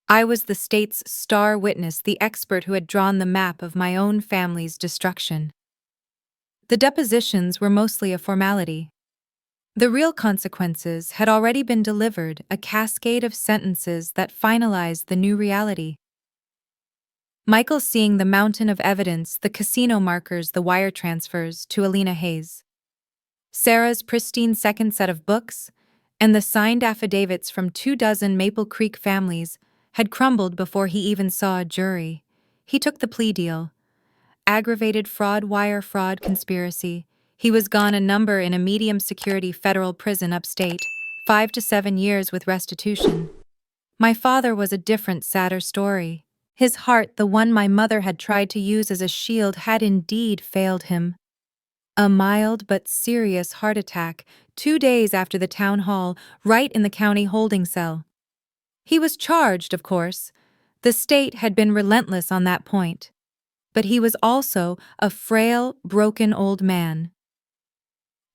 S1: I was the state's star witness, the expert who had drawn the map of my own family's destruction. The depositions were mostly a formality. The real consequences had already been delivered, a cascade of sentences that finalized the new reality. Michael seeing the mountain of evidence, the casino markers, the wire transfers to Alina Hayes. Sarah's pristine second set of books, and the signed affidavits from 24 Maple Creek families had crumbled before he even saw a jury. He took the plea deal. Aggravated fraud, wire fraud, conspiracy. He was gone a number in a medium-security federal prison upstate, 5 to 7 years with restitution. My father was a different, sadder story. His heart, the one my mother had tried to use as a shield, had indeed failed him. A mild but serious heart attack, 2 days after the town hall, right in the county holding cell. He was charged, of course. The state had been relentless on that point. But he was also a frail, broken old man.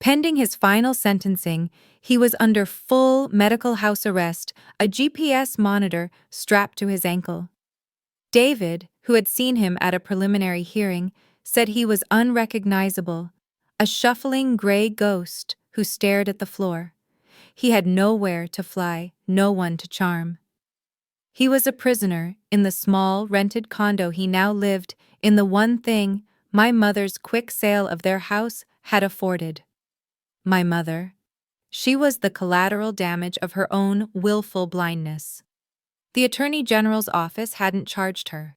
S1: Pending his final sentencing, he was under full medical house arrest, a GPS monitor strapped to his ankle. David, who had seen him at a preliminary hearing, said he was unrecognizable, a shuffling gray ghost who stared at the floor. He had nowhere to fly, no one to charm. He was a prisoner in the small, rented condo he now lived in, the one thing my mother's quick sale of their house had afforded. My mother. She was the collateral damage of her own willful blindness. The Attorney General's office hadn't charged her.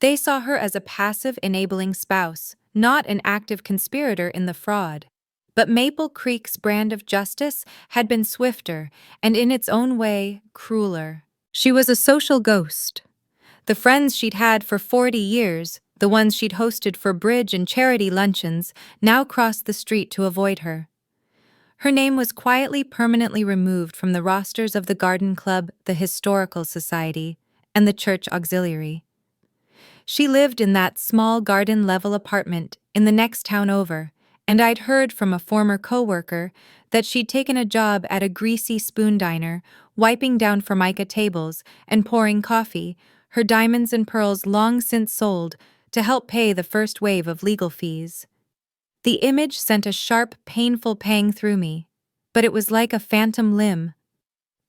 S1: They saw her as a passive, enabling spouse, not an active conspirator in the fraud. But Maple Creek's brand of justice had been swifter and, in its own way, crueler. She was a social ghost. The friends she'd had for 40 years, the ones she'd hosted for bridge and charity luncheons, now crossed the street to avoid her. Her name was quietly, permanently removed from the rosters of the Garden Club, the Historical Society, and the Church Auxiliary. She lived in that small garden-level apartment in the next town over, and I'd heard from a former co-worker that she'd taken a job at a greasy spoon diner, wiping down Formica tables and pouring coffee, her diamonds and pearls long since sold, to help pay the first wave of legal fees. The image sent a sharp, painful pang through me, but it was like a phantom limb.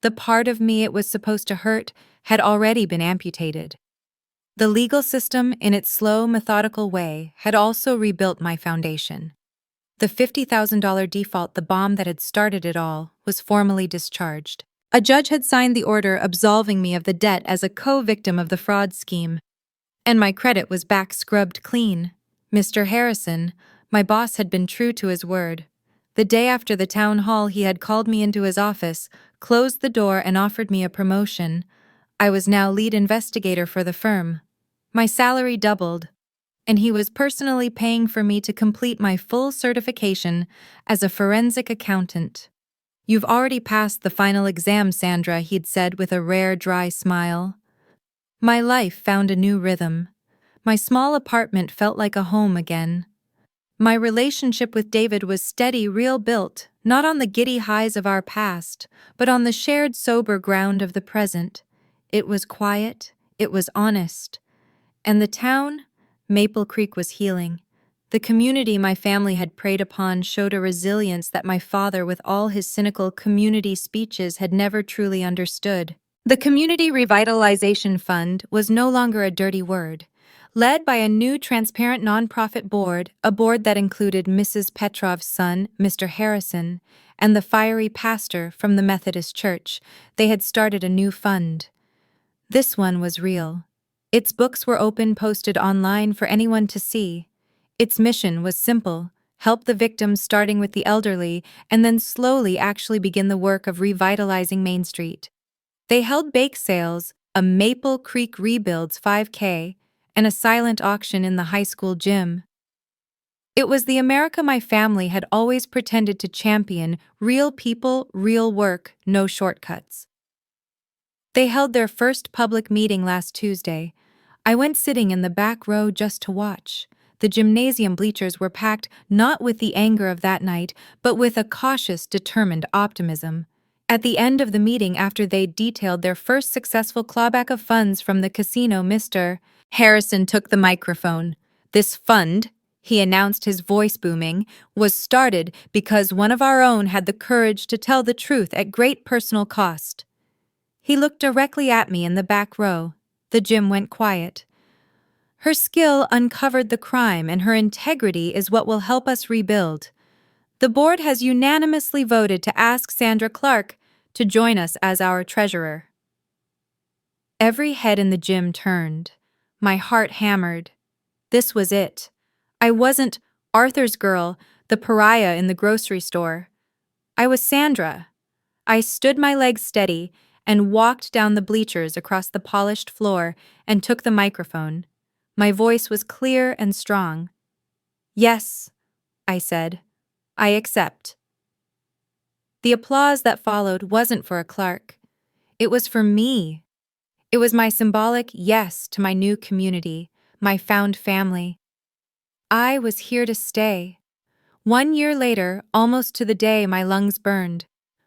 S1: The part of me it was supposed to hurt had already been amputated. The legal system, in its slow, methodical way, had also rebuilt my foundation. The $50,000 default, the bomb that had started it all, was formally discharged. A judge had signed the order absolving me of the debt as a co-victim of the fraud scheme. And my credit was back scrubbed clean. Mr. Harrison, my boss, had been true to his word. The day after the town hall, he had called me into his office, closed the door, and offered me a promotion. I was now lead investigator for the firm. My salary doubled, and he was personally paying for me to complete my full certification as a forensic accountant. "You've already passed the final exam, Sandra," he'd said with a rare, dry smile. My life found a new rhythm. My small apartment felt like a home again. My relationship with David was steady, real, built, not on the giddy highs of our past, but on the shared, sober ground of the present. It was quiet, it was honest. And the town, Maple Creek, was healing. The community my family had preyed upon showed a resilience that my father, with all his cynical community speeches, had never truly understood. The Community Revitalization Fund was no longer a dirty word. Led by a new, transparent nonprofit board, a board that included Mrs. Petrov's son, Mr. Harrison, and the fiery pastor from the Methodist Church, they had started a new fund. This one was real. Its books were open, posted online for anyone to see. Its mission was simple: help the victims, starting with the elderly, and then slowly actually begin the work of revitalizing Main Street. They held bake sales, a Maple Creek Rebuilds 5K, and a silent auction in the high school gym. It was the America my family had always pretended to champion: real people, real work, no shortcuts. They held their first public meeting last Tuesday. I went sitting in the back row just to watch. the gymnasium bleachers were packed not with the anger of that night, but with a cautious, determined optimism. At the end of the meeting, after they'd detailed their first successful clawback of funds from the casino, Mr. Harrison took the microphone. "This fund," he announced, his voice booming, "was started because one of our own had the courage to tell the truth at great personal cost." He looked directly at me in the back row. The gym went quiet. "Her skill uncovered the crime, and her integrity is what will help us rebuild. The board has unanimously voted to ask Sandra Clark to join us as our treasurer." Every head in the gym turned. My heart hammered. This was it. I wasn't Arthur's girl, the pariah in the grocery store. I was Sandra. I stood my legs steady and walked down the bleachers across the polished floor and took the microphone. My voice was clear and strong. "Yes," I said. "I accept." The applause that followed wasn't for a Clark. It was for me. It was my symbolic yes to my new community, my found family. I was here to stay. 1 year later, almost to the day, my lungs burned.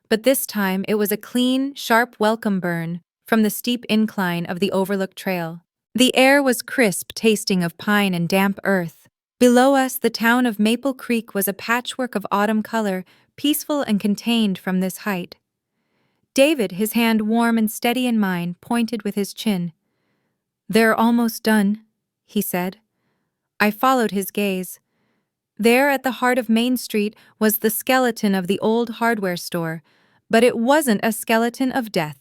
S1: But this time it was a clean, sharp welcome burn from the steep incline of the Overlook Trail. The air was crisp, tasting of pine and damp earth. Below us, the town of Maple Creek was a patchwork of autumn color, peaceful and contained from this height. David, his hand warm and steady in mine, pointed with his chin. "They're almost done," he said. I followed his gaze. There at the heart of Main Street was the skeleton of the old hardware store, but it wasn't a skeleton of death.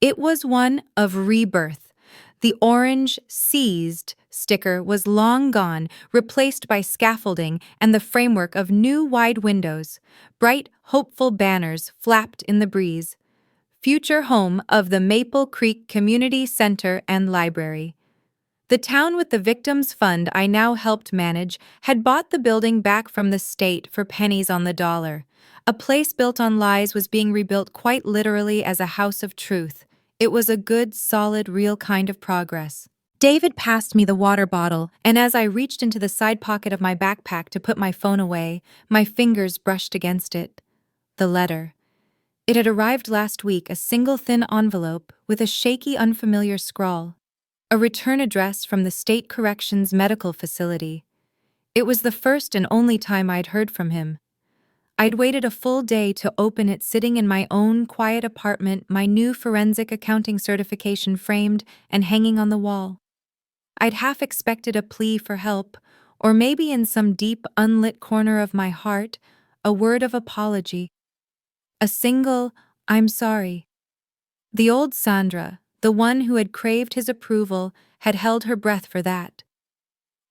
S1: It was one of rebirth. The orange "seized" sticker was long gone, replaced by scaffolding and the framework of new wide windows. Bright, hopeful banners flapped in the breeze. "Future home of the Maple Creek Community Center and Library." The town with the Victims Fund I now helped manage had bought the building back from the state for pennies on the dollar. A place built on lies was being rebuilt quite literally as a house of truth. It was a good, solid, real kind of progress. David passed me the water bottle, and as I reached into the side pocket of my backpack to put my phone away, my fingers brushed against it. The letter. It had arrived last week, a single thin envelope with a shaky, unfamiliar scrawl. A return address from the State Corrections Medical Facility. It was the first and only time I'd heard from him. I'd waited a full day to open it, sitting in my own quiet apartment, my new forensic accounting certification framed and hanging on the wall. I'd half expected a plea for help, or maybe in some deep, unlit corner of my heart, a word of apology. A single, "I'm sorry." The old Sandra, the one who had craved his approval, had held her breath for that.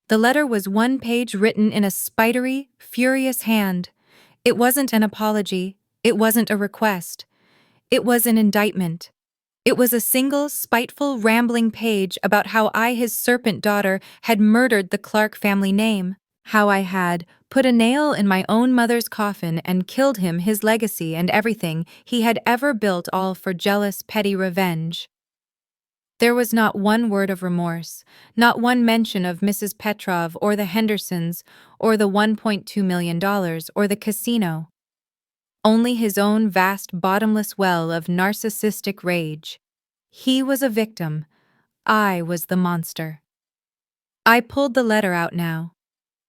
S1: The letter was one page written in a spidery, furious hand. It wasn't an apology. It wasn't a request. It was an indictment. It was a single, spiteful, rambling page about how I, his serpent daughter, had murdered the Clark family name, how I had put a nail in my own mother's coffin and killed him, his legacy, and everything he had ever built, all for jealous, petty revenge. There was not one word of remorse, not one mention of Mrs. Petrov or the Hendersons or the $1.2 million or the casino. Only his own vast bottomless well of narcissistic rage. He was a victim. I was the monster. I pulled the letter out now,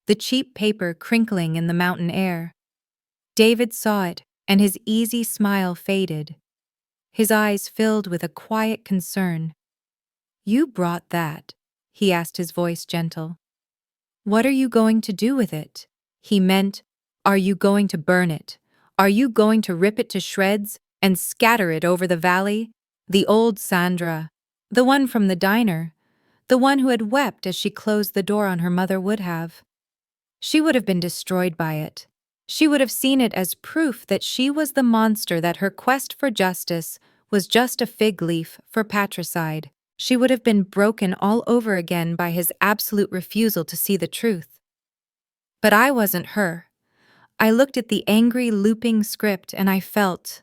S1: the cheap paper crinkling in the mountain air. David saw it, and his easy smile faded. His eyes filled with a quiet concern. "You brought that?" he asked, his voice gentle. "What are you going to do with it?" He meant, are you going to burn it? Are you going to rip it to shreds and scatter it over the valley? The old Sandra, the one from the diner, the one who had wept as she closed the door on her mother, would have. She would have been destroyed by it. She would have seen it as proof that she was the monster, that her quest for justice was just a fig leaf for patricide. She would have been broken all over again by his absolute refusal to see the truth. But I wasn't her. I looked at the angry, looping script and I felt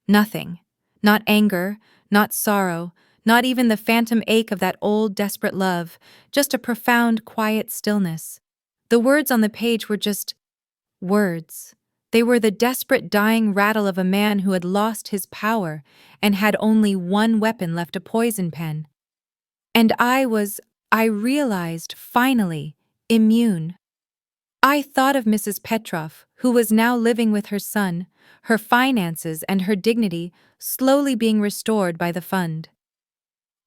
S1: nothing. Not anger, not sorrow, not even the phantom ache of that old, desperate love, just a profound, quiet stillness. The words on the page were just words. They were the desperate dying rattle of a man who had lost his power and had only one weapon left, a poison pen. And I realized, finally, immune. I thought of Mrs. Petroff, who was now living with her son, her finances and her dignity slowly being restored by the fund.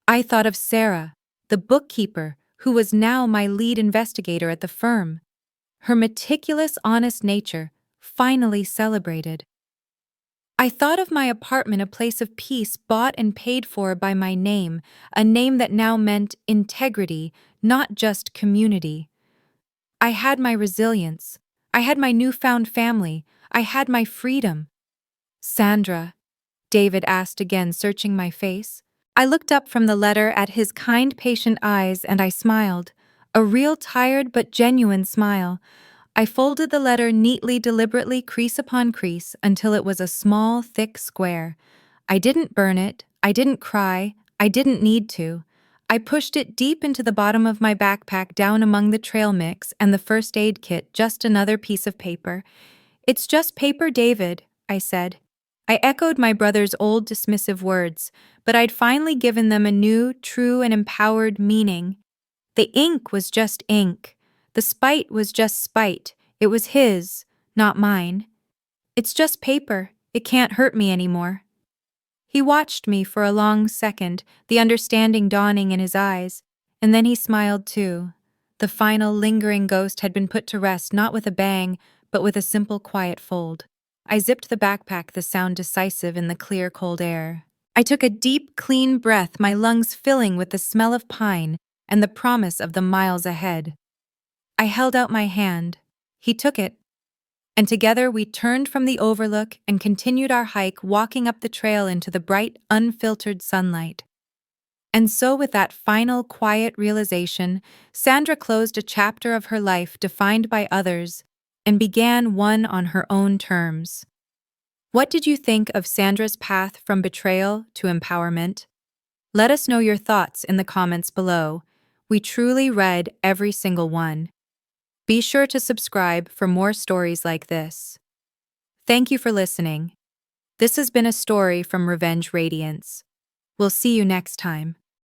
S1: I thought of Sarah, the bookkeeper, who was now my lead investigator at the firm, her meticulous, honest nature finally celebrated. I thought of my apartment, a place of peace bought and paid for by my name, a name that now meant integrity, not just community. I had my resilience. I had my newfound family. I had my freedom. Sandra, David asked again, searching my face. I looked up from the letter at his kind, patient eyes and I smiled, a real tired but genuine smile. I folded the letter neatly, deliberately, crease upon crease, until it was a small, thick square. I didn't burn it. I didn't cry. I didn't need to. I pushed it deep into the bottom of my backpack, down among the trail mix and the first aid kit, just another piece of paper. "It's just paper, David," I said. I echoed my brother's old dismissive words, but I'd finally given them a new, true, and empowered meaning. The ink was just ink. The spite was just spite. It was his, not mine. "It's just paper. It can't hurt me anymore." He watched me for a long second, the understanding dawning in his eyes, and then he smiled too. The final lingering ghost had been put to rest, not with a bang, but with a simple, quiet fold. I zipped the backpack, the sound decisive in the clear, cold air. I took a deep, clean breath, my lungs filling with the smell of pine and the promise of the miles ahead. I held out my hand. He took it, and together we turned from the overlook and continued our hike, walking up the trail into the bright, unfiltered sunlight. And so, with that final, quiet realization, Sandra closed a chapter of her life defined by others and began one on her own terms. What did you think of Sandra's path from betrayal to empowerment? Let us know your thoughts in the comments below. We truly read every single one. Be sure to subscribe for more stories like this. Thank you for listening. This has been a story from Radiance. We'll see you next time.